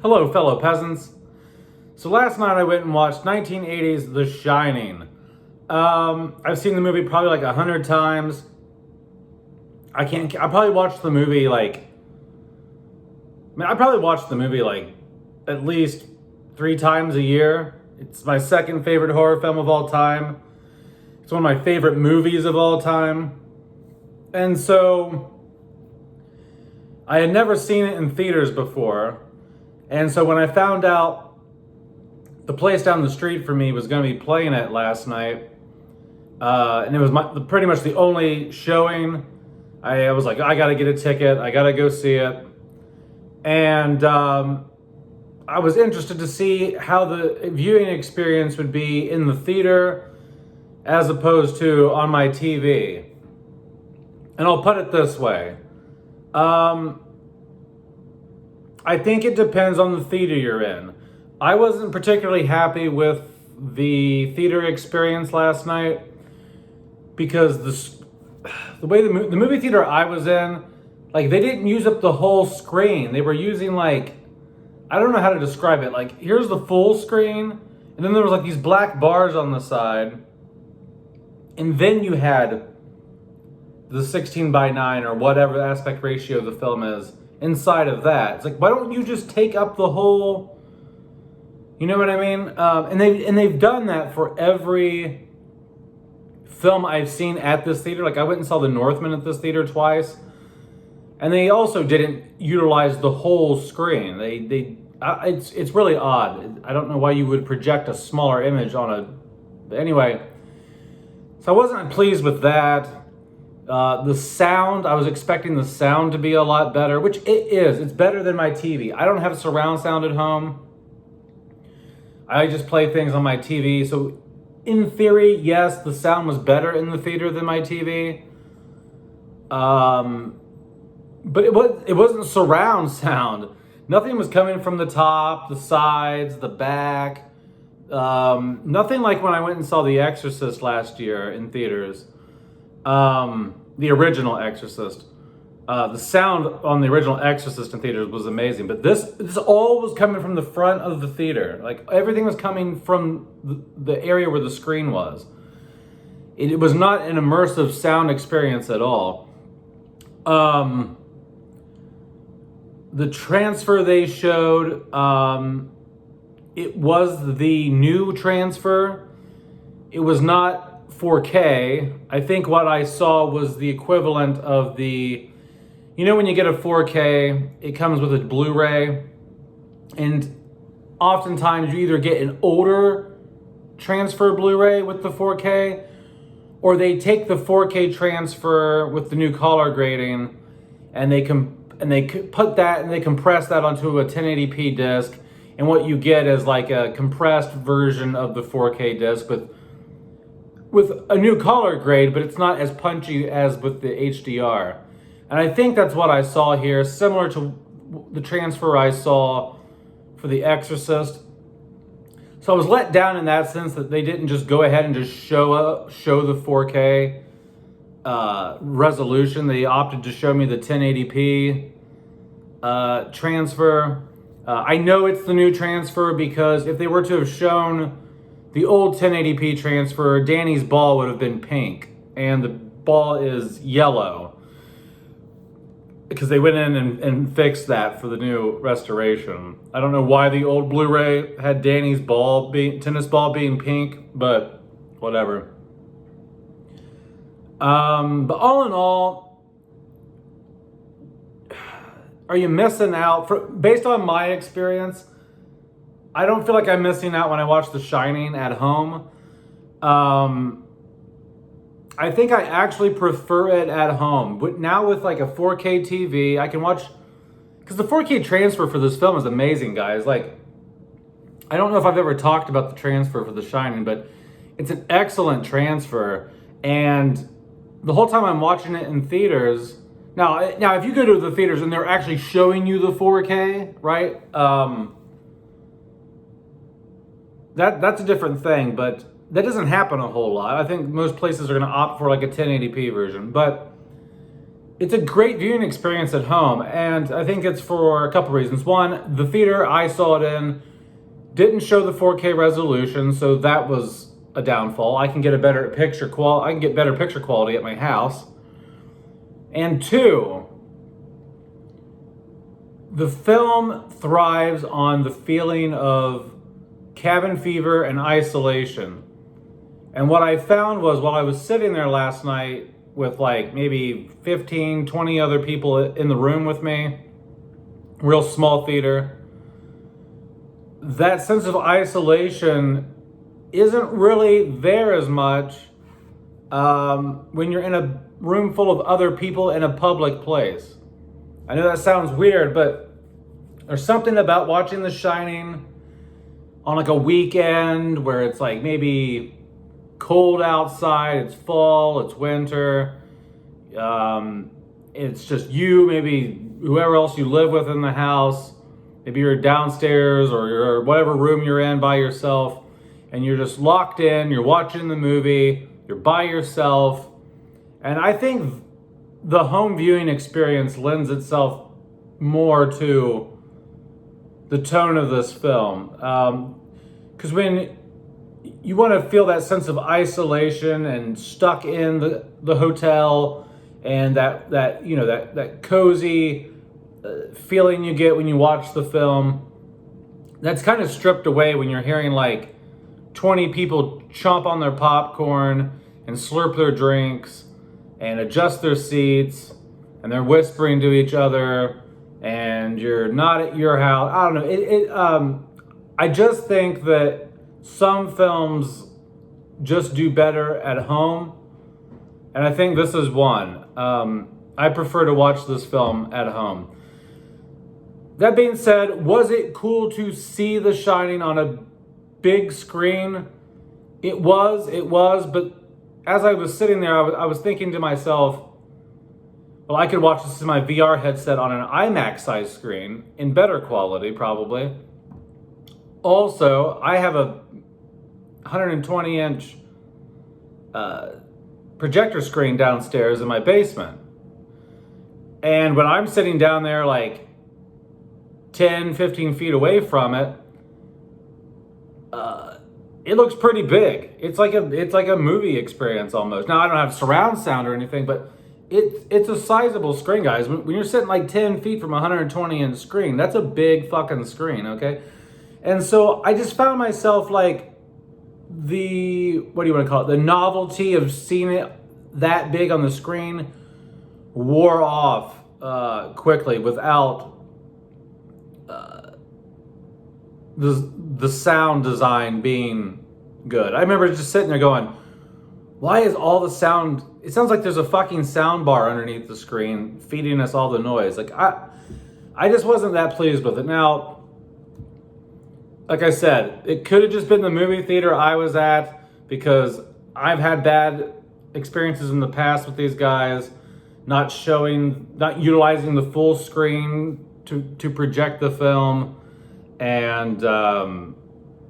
Hello, fellow peasants. So last night I went and watched 1980's The Shining. I've seen the movie probably like 100 times. I probably watched the movie I probably watched the movie like at least 3 times a year. It's my second favorite horror film of all time. It's one of my favorite movies of all time. And so I had never seen it in theaters before. And so when I found out the place down the street from me was going to be playing it last night, and it was pretty much the only showing, I was like, I got to get a ticket. I got to go see it. And I was interested to see how the viewing experience would be in the theater as opposed to on my TV. And I'll put it this way. I think it depends on the theater you're in. I wasn't particularly happy with the theater experience last night because the way the movie theater I was in, like, they didn't use up the whole screen. They were using, like, I don't know how to describe it. Like, here's the full screen, and then there was like these black bars on the side, and then you had the 16:9 or whatever aspect ratio the film is inside of that. It's like, why don't you just take up the whole, you know what I mean? And they've done that for every film I've seen at this theater. Like, I went and saw The Northman at this theater twice, and they also didn't utilize the whole screen. It's really odd. I don't know why you would project a smaller image on a. Anyway, so I wasn't pleased with that. The sound, I was expecting the sound to be a lot better, which it is. It's better than my TV. I don't have surround sound at home. I just play things on my TV. So in theory, yes, the sound was better in the theater than my TV. But it wasn't surround sound. Nothing was coming from the top, the sides, the back. Nothing like when I went and saw The Exorcist last year in theaters. The original Exorcist. The sound on the original Exorcist in theaters was amazing, but this all was coming from the front of the theater. Like, everything was coming from the area where the screen was. It was not an immersive sound experience at all. The transfer they showed, it was the new transfer. It was not 4K. I think what I saw was the equivalent of when you get a 4K, it comes with a Blu-ray, and oftentimes you either get an older transfer Blu-ray with the 4K, or they take the 4K transfer with the new color grading, and they put that and they compress that onto a 1080p disc, and what you get is like a compressed version of the 4K disc with a new color grade, but it's not as punchy as with the HDR. And I think that's what I saw here, similar to the transfer I saw for The Exorcist. So I was let down in that sense that they didn't just go ahead and just show the 4K resolution. They opted to show me the 1080p transfer. I know it's the new transfer because if they were to have shown the old 1080p transfer, Danny's ball would have been pink, and the ball is yellow because they went in and fixed that for the new restoration. I don't know why the old Blu-ray had Danny's tennis ball being pink, but whatever. But all in all, are you missing out? Based on my experience, I don't feel like I'm missing out when I watch The Shining at home. I think I actually prefer it at home. But now with like a 4K TV, I can watch, because the 4K transfer for this film is amazing, guys. Like, I don't know if I've ever talked about the transfer for The Shining, but it's an excellent transfer. And the whole time I'm watching it in theaters, now if you go to the theaters and they're actually showing you the 4K, right? That's a different thing, but that doesn't happen a whole lot. I think most places are going to opt for like a 1080p version, but it's a great viewing experience at home, and I think it's for a couple reasons. One, the theater I saw it in didn't show the 4K resolution, so that was a downfall. I can get better picture quality at my house. And two, the film thrives on the feeling of cabin fever and isolation. And what I found was, while I was sitting there last night with like maybe 15, 20 other people in the room with me, real small theater, that sense of isolation isn't really there as much when you're in a room full of other people in a public place. I know that sounds weird, but there's something about watching The Shining on like a weekend where it's like maybe cold outside, it's fall, it's winter, it's just you, maybe whoever else you live with in the house, maybe you're downstairs or you're whatever room you're in by yourself, and you're just locked in, you're watching the movie, you're by yourself. And I think the home viewing experience lends itself more to the tone of this film. Because when you want to feel that sense of isolation and stuck in the hotel, and that cozy feeling you get when you watch the film, that's kind of stripped away when you're hearing like 20 people chomp on their popcorn and slurp their drinks and adjust their seats, and they're whispering to each other, and you're not at your house. I don't know. I just think that some films just do better at home, and I think this is one. I prefer to watch this film at home. That being said, was it cool to see The Shining on a big screen? It was, but as I was sitting there, I was thinking to myself, well, I could watch this in my VR headset on an IMAX size screen in better quality, probably. Also, I have a 120-inch projector screen downstairs in my basement. And when I'm sitting down there like 10, 15 feet away from it, it looks pretty big. It's like a movie experience almost. Now, I don't have surround sound or anything, but it's a sizable screen, guys. When you're sitting like 10 feet from a 120-inch screen, that's a big fucking screen, okay? And so I just found myself like what do you want to call it? The novelty of seeing it that big on the screen wore off quickly without the sound design being good. I remember just sitting there going, why is all the sound, it sounds like there's a fucking sound bar underneath the screen feeding us all the noise. Like I just wasn't that pleased with it. Now, like I said, it could have just been the movie theater I was at, because I've had bad experiences in the past with these guys not utilizing the full screen to project the film. And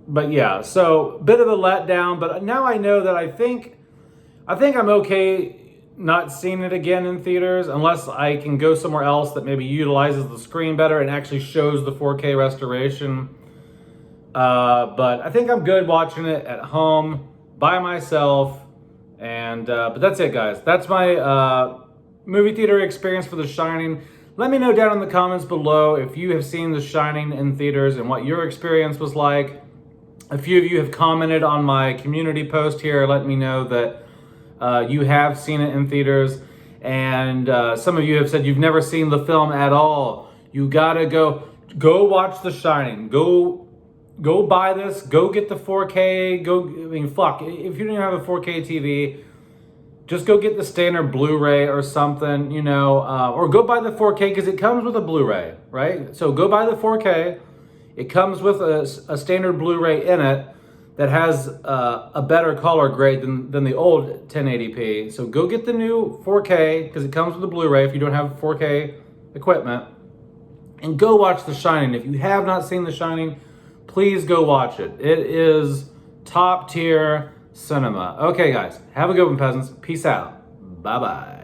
but yeah, so bit of a letdown, but now I know that I think I'm okay not seeing it again in theaters, unless I can go somewhere else that maybe utilizes the screen better and actually shows the 4K restoration. But I think I'm good watching it at home by myself. And but that's it, guys. That's my movie theater experience for The Shining. Let me know down in the comments below if you have seen The Shining in theaters and what your experience was like. A few of you have commented on my community post here, letting me know that you have seen it in theaters. And some of you have said you've never seen the film at all. You gotta go watch The Shining. Go buy this. Go get the 4K. Fuck. If you don't even have a 4K TV, just go get the standard Blu-ray or something, or go buy the 4K, because it comes with a Blu-ray, right? So go buy the 4K. It comes with a standard Blu-ray in it that has a better color grade than the old 1080p. So go get the new 4K, because it comes with a Blu-ray if you don't have 4K equipment. And go watch The Shining. If you have not seen The Shining, please go watch it. It is top tier cinema. Okay, guys, have a good one, peasants. Peace out. Bye-bye.